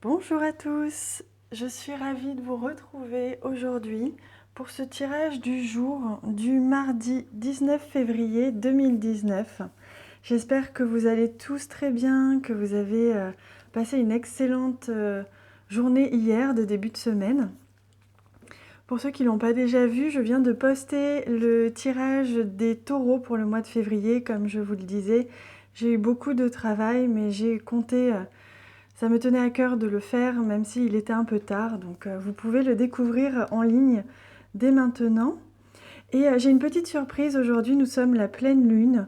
Bonjour à tous, je suis ravie de vous retrouver aujourd'hui pour ce tirage du jour du mardi 19 février 2019. J'espère que vous allez tous très bien, que vous avez passé une excellente journée hier de début de semaine. Pour ceux qui ne l'ont pas déjà vu, je viens de poster le tirage des taureaux pour le mois de février, comme je vous le disais. J'ai eu beaucoup de travail, mais j'ai compté... ça me tenait à cœur de le faire, même s'il était un peu tard. Donc vous pouvez le découvrir en ligne dès maintenant. Et j'ai une petite surprise aujourd'hui, nous sommes la pleine lune.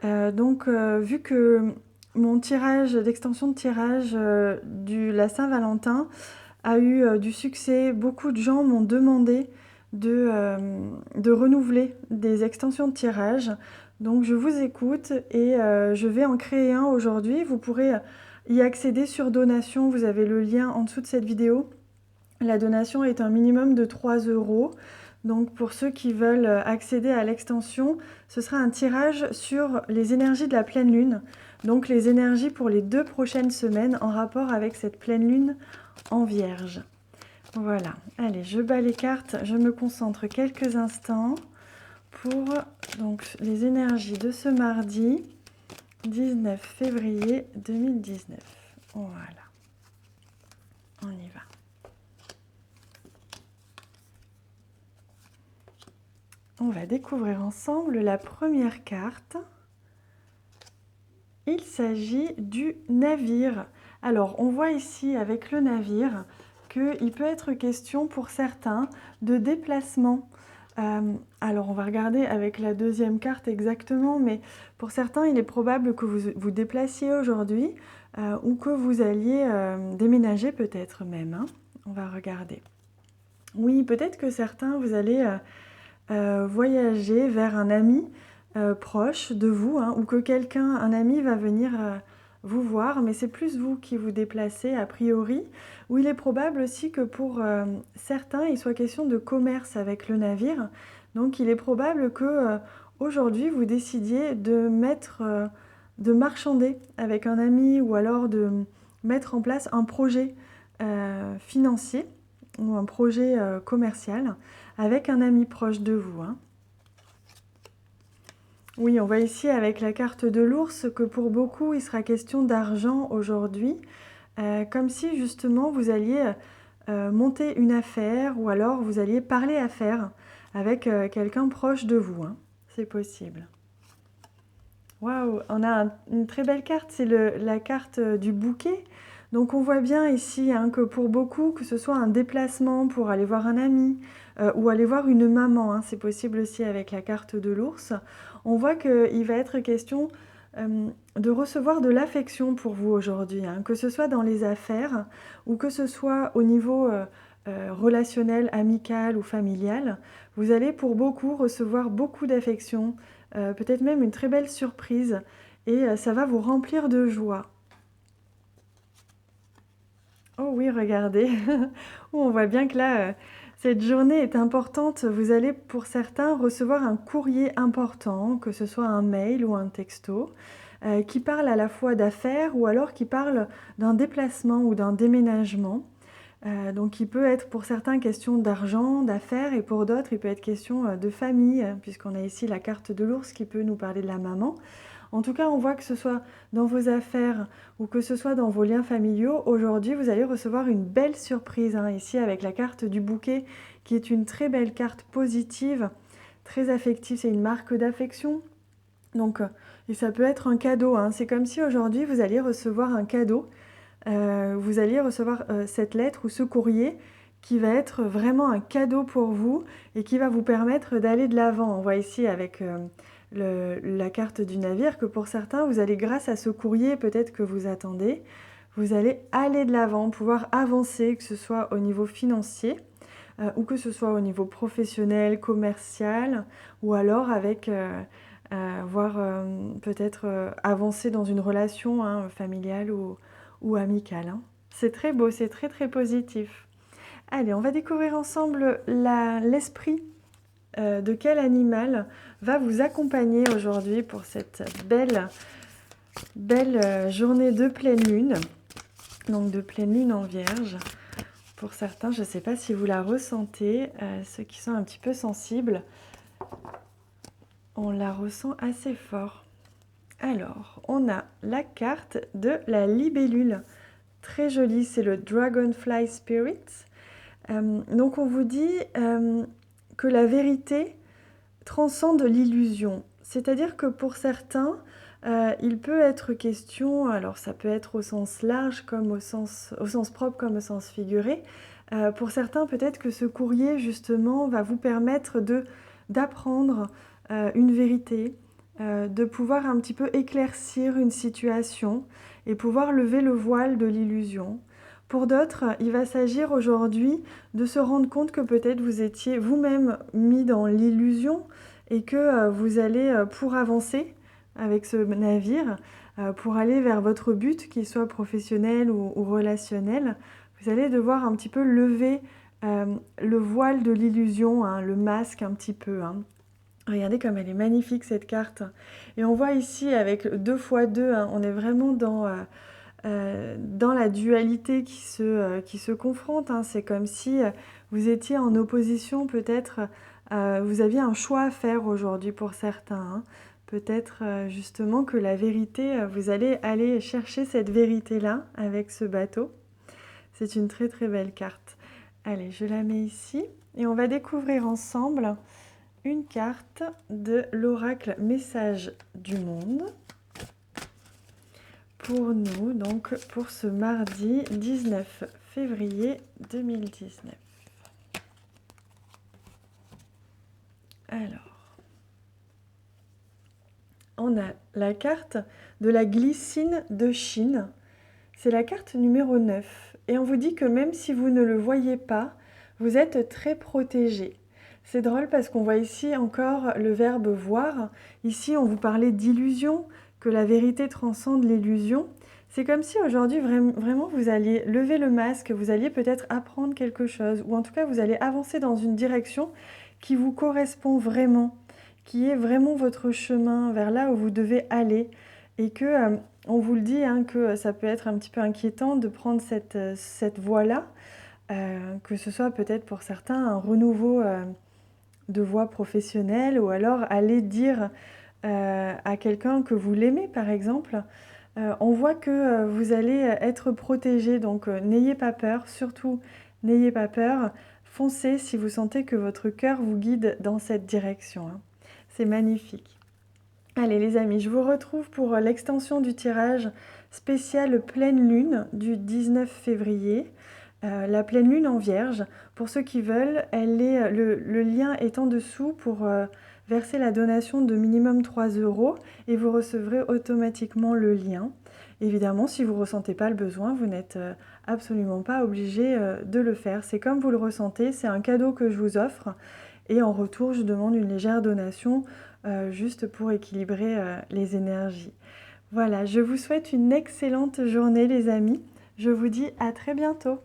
Vu que mon tirage, d'extension de tirage de la Saint-Valentin a eu du succès, beaucoup de gens m'ont demandé de renouveler des extensions de tirage. Donc je vous écoute et je vais en créer un aujourd'hui. Vous pourrez y accéder sur donation, vous avez le lien en dessous de cette vidéo. La donation est un minimum de 3 €. Donc pour ceux qui veulent accéder à l'extension, ce sera un tirage sur les énergies de la pleine lune. Donc les énergies pour les 2 prochaines semaines en rapport avec cette pleine lune en vierge. Voilà, allez, je bats les cartes, je me concentre quelques instants pour donc, les énergies de ce mardi 19 février 2019. Voilà, on y va. On va découvrir ensemble la première carte. Il s'agit du navire. Alors, on voit ici avec le navire qu'il peut être question pour certains de déplacement. Alors, on va regarder avec la deuxième carte exactement, mais pour certains, il est probable que vous vous déplaciez aujourd'hui ou que vous alliez déménager peut-être même. Hein. On va regarder. Oui, peut-être que certains, vous allez voyager vers un ami proche de vous, hein, ou que quelqu'un, un ami va venir vous voir, mais c'est plus vous qui vous déplacez a priori, ou il est probable aussi que pour certains, il soit question de commerce avec le navire. Donc il est probable que aujourd'hui, vous décidiez de de marchander avec un ami, ou alors de mettre en place un projet financier ou un projet commercial avec un ami proche de vous. Hein. Oui, on voit ici avec la carte de l'ours que pour beaucoup, il sera question d'argent aujourd'hui, comme si justement vous alliez monter une affaire ou alors vous alliez parler affaires avec quelqu'un proche de vous. Hein. C'est possible. Waouh, on a une très belle carte, c'est la carte du bouquet. Donc on voit bien ici hein, que pour beaucoup, que ce soit un déplacement pour aller voir un ami ou aller voir une maman, hein, c'est possible aussi avec la carte de l'ours, on voit qu'il va être question de recevoir de l'affection pour vous aujourd'hui, hein, que ce soit dans les affaires ou que ce soit au niveau relationnel, amical ou familial. Vous allez pour beaucoup recevoir beaucoup d'affection, peut-être même une très belle surprise et ça va vous remplir de joie. Oh oui, regardez, on voit bien que là, cette journée est importante. Vous allez pour certains recevoir un courrier important, que ce soit un mail ou un texto, qui parle à la fois d'affaires ou alors qui parle d'un déplacement ou d'un déménagement. Donc il peut être pour certains question d'argent, d'affaires et pour d'autres il peut être question de famille, puisqu'on a ici la carte de l'ours qui peut nous parler de la maman. En tout cas, on voit que ce soit dans vos affaires ou que ce soit dans vos liens familiaux, aujourd'hui, vous allez recevoir une belle surprise. Hein, ici, avec la carte du bouquet, qui est une très belle carte positive, très affective. C'est une marque d'affection. Donc, et ça peut être un cadeau. Hein. C'est comme si aujourd'hui, vous alliez recevoir un cadeau. Vous alliez recevoir cette lettre ou ce courrier qui va être vraiment un cadeau pour vous et qui va vous permettre d'aller de l'avant. On voit ici avec la carte du navire que pour certains, vous allez grâce à ce courrier peut-être que vous attendez, vous allez aller de l'avant, pouvoir avancer, que ce soit au niveau financier ou que ce soit au niveau professionnel, commercial ou alors avec voire peut-être avancer dans une relation hein, familiale ou amicale. Hein. C'est très beau, c'est très très positif. Allez, on va découvrir ensemble l'esprit de quel animal va vous accompagner aujourd'hui pour cette belle journée de pleine lune. donc de pleine lune en Vierge. Pour certains, je ne sais pas si vous la ressentez, ceux qui sont un petit peu sensibles, on la ressent assez fort. Alors, on a la carte de la libellule. Très jolie, c'est le Dragonfly Spirit. Donc on vous dit que la vérité transcende l'illusion. C'est-à-dire que pour certains, il peut être question, alors ça peut être au sens large comme au sens propre comme au sens figuré, pour certains peut-être que ce courrier justement va vous permettre d'apprendre une vérité, de pouvoir un petit peu éclaircir une situation et pouvoir lever le voile de l'illusion. Pour d'autres, il va s'agir aujourd'hui de se rendre compte que peut-être vous étiez vous-même mis dans l'illusion et que vous allez, pour avancer avec ce navire, pour aller vers votre but, qu'il soit professionnel ou relationnel, vous allez devoir un petit peu lever le voile de l'illusion, hein, le masque un petit peu. Hein. Regardez comme elle est magnifique cette carte. Et on voit ici avec 2 x 2, hein, on est vraiment dans la dualité qui se confronte. Hein. C'est comme si vous étiez en opposition peut-être, vous aviez un choix à faire aujourd'hui pour certains. Hein. Peut-être justement que la vérité, vous allez aller chercher cette vérité-là avec ce bateau. C'est une très très belle carte. Allez, je la mets ici et on va découvrir ensemble une carte de l'oracle Message du Monde pour nous, donc pour ce mardi 19 février 2019. Alors, on a la carte de la glycine de Chine. C'est la carte numéro 9. Et on vous dit que même si vous ne le voyez pas, vous êtes très protégé. C'est drôle parce qu'on voit ici encore le verbe voir. Ici, on vous parlait d'illusion, que la vérité transcende l'illusion. C'est comme si aujourd'hui, vraiment, vous alliez lever le masque, vous alliez peut-être apprendre quelque chose, ou en tout cas, vous allez avancer dans une direction qui vous correspond vraiment, qui est vraiment votre chemin vers là où vous devez aller. Et que, on vous le dit, hein, que ça peut être un petit peu inquiétant de prendre cette voie-là, que ce soit peut-être pour certains un renouveau de voie professionnelle, ou alors aller dire à quelqu'un que vous l'aimez par exemple, on voit que vous allez être protégé, donc n'ayez pas peur, surtout n'ayez pas peur, foncez si vous sentez que votre cœur vous guide dans cette direction. Hein. C'est magnifique. Allez les amis, je vous retrouve pour l'extension du tirage spécial pleine lune du 19 février. La pleine lune en Vierge, pour ceux qui veulent, le lien est en dessous pour verser la donation de minimum 3 € et vous recevrez automatiquement le lien. Évidemment, si vous ne ressentez pas le besoin, vous n'êtes absolument pas obligé de le faire. C'est comme vous le ressentez, c'est un cadeau que je vous offre et en retour, je demande une légère donation juste pour équilibrer les énergies. Voilà, je vous souhaite une excellente journée les amis. Je vous dis à très bientôt.